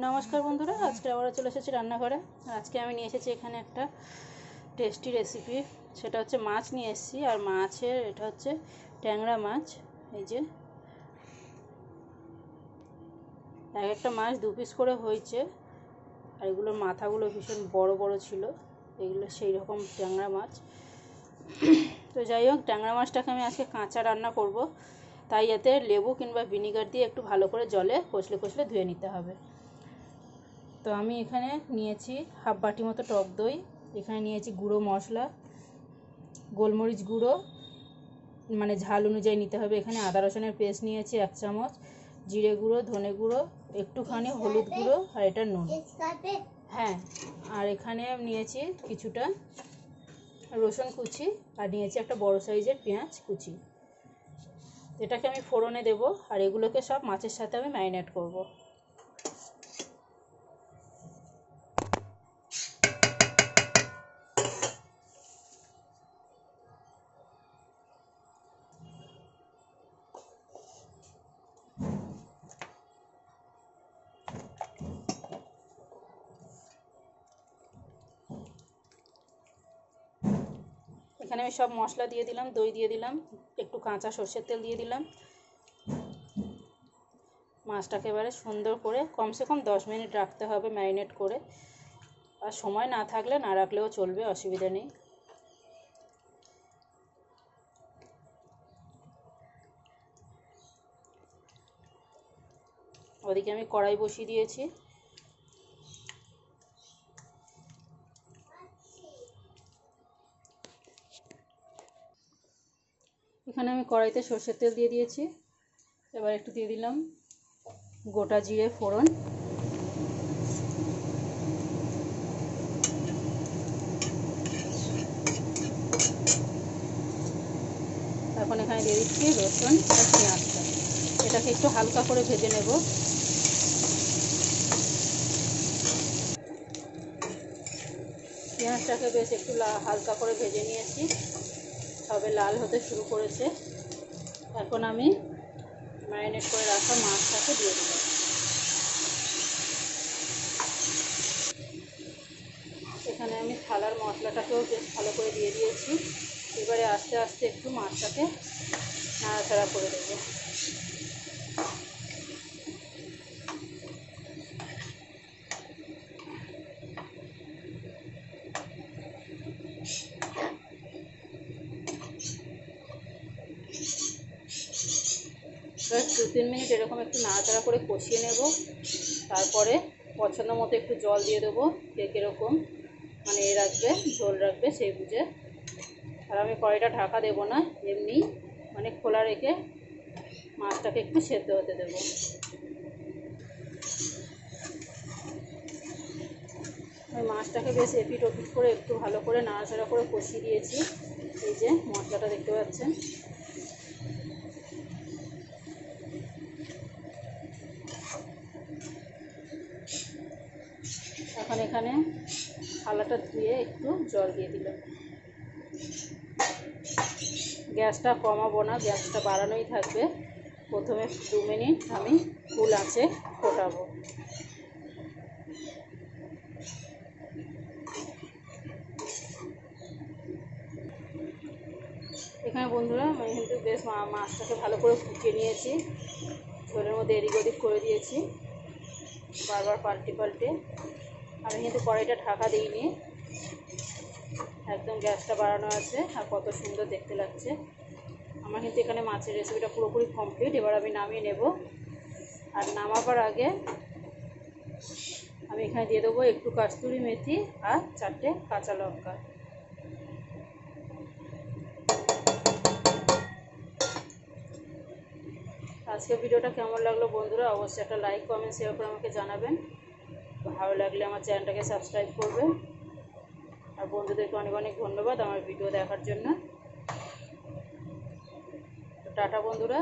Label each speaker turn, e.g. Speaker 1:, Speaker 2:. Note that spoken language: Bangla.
Speaker 1: নমস্কার বন্ধুরা, আজকে আবার চলে এসেছি রান্নাঘরে। আজকে আমি নিয়ে এসেছি এখানে একটা টেস্টি রেসিপি। সেটা হচ্ছে মাছ নিয়ে এসেছি, আর মাছের এটা হচ্ছে ট্যাংরা মাছ। এই যে এক একটা মাছ 2 পিস করে হয়েছে, আর এগুলোর মাথাগুলো ভীষণ বড় বড় ছিল। এগুলো সেই রকম ট্যাংরা মাছ। তো যাই হোক, ট্যাংরা মাছটাকে আমি আজকে কাঁচা রান্না করব, তাই এতে লেবু কিংবা ভিনিগার দিয়ে একটু ভালো করে জলে কষলে কষলে ধুয়ে নিতে হবে। তো আমি এখানে নিয়েছি হাফ বাটি মতো টক দই, এখানে নিয়েছি গুঁড়ো মশলা, গোলমরিচ গুঁড়ো মানে ঝাল অনুযায়ী নিতে হবে। এখানে আদা রসুনের পেস্ট নিয়েছি 1 চামচ, জিরে গুঁড়ো, ধনে গুঁড়ো, একটুখানি হলুদ গুঁড়ো, আর এটা নুন। হ্যাঁ, আর এখানে নিয়েছি কিছুটা রসুন কুচি, আর নিয়েছি একটা বড় সাইজের পেঁয়াজ কুচি। এটাকে আমি ফোড়নে দেব, আর এগুলোকে সব মাছের সাথে আমি ম্যারিনেট করব। এখানে আমি সব মশলা দিয়ে দিলাম, দই দিয়ে দিলাম, একটু কাঁচা সর্ষের তেল দিয়ে দিলাম। মাছটাকে এবারে সুন্দর করে কমসে কম 10 মিনিট রাখতে হবে ম্যারিনেট করে। আর সময় না থাকলে না রাখলেও চলবে, অসুবিধা নেই। ওদিকে আমি কড়াই বসিয়ে দিয়েছি। এখানে আমি কড়াইতে সর্ষের তেল দিয়ে দিয়েছি। এবার একটু দিয়ে দিলাম গোটা জিরে ফোড়ন, এখন এখানে দিয়ে দিচ্ছি রসুন আর পেঁয়াজটা। এটাকে একটু হালকা করে ভেজে নেব। পেঁয়াজটাকে বেশ একটু হালকা করে ভেজে নিয়েছি, সবে লাল হতে শুরু করেছে। এখন আমি ম্যারিনেট করে রাখা মাছটাকে দিয়ে দিলাম। এখানে আমি থালার মশলাটাকেও বেশ ভালো করে দিয়ে দিয়েছি। এবারে আস্তে আস্তে একটু মাছটাকে নাড়াচাড়া করে দেবো। এবার 2-3 মিনিট এরকম একটু নাড়াচাড়া করে কষিয়ে নেব। তারপরে পছন্দ মতো একটু জল দিয়ে দেবো, কে কীরকম মানে রাখবে, ঝোল রাখবে সেই বুঝে। আর আমি কড়াইটা ঢাকা দেবো না, এমনি মানে খোলা রেখে মাছটাকে একটু সেদ্ধ হতে দেবো। ওই মাছটাকে বেশ এপিট ওপিট করে একটু ভালো করে নাড়াচাড়া করে কষিয়ে দিয়েছি। এই যে মশলাটা দেখতে পাচ্ছেন। এখন এখানে থালাটা ধুয়ে একটু জল দিয়ে দিলাম। গ্যাসটা কমাবো না, গ্যাসটা বাড়ানোই থাকবে। প্রথমে 2 মিনিট আমি ফুল আঁচে ফোটাবো। এখানে বন্ধুরা আমি কিন্তু বেশ মাছটাকে ভালো করে ফুটিয়ে নিয়েছি, ঝোলের মধ্যে এদিক ওদিক করে দিয়েছি বারবার পাল্টে পাল্টে। আমি কিন্তু কড়াইটা ঢাকা দিইনি, একদম গ্যাসটা বাড়ানো আছে। আর কত সুন্দর দেখতে লাগছে। আমার কিন্তু এখানে মাছের রেসিপিটা পুরোপুরি কমপ্লিট। এবার আমি নামিয়ে নেব। আর নামাবার আগে আমি এখানে দিয়ে দেবো একটু কাস্তুরি মেথি আর 4টে কাঁচা লঙ্কা। আজকের ভিডিওটা কেমন লাগলো বন্ধুরা, অবশ্যই একটা লাইক কমেন্ট শেয়ার করে আমাকে জানাবেন। ভালো লাগলে আমার চ্যানেলটাকে সাবস্ক্রাইব করবেন। আর বন্ধুদেরকে অনেক অনেক ধন্যবাদ আমার ভিডিও দেখার জন্য। টাটা বন্ধুরা।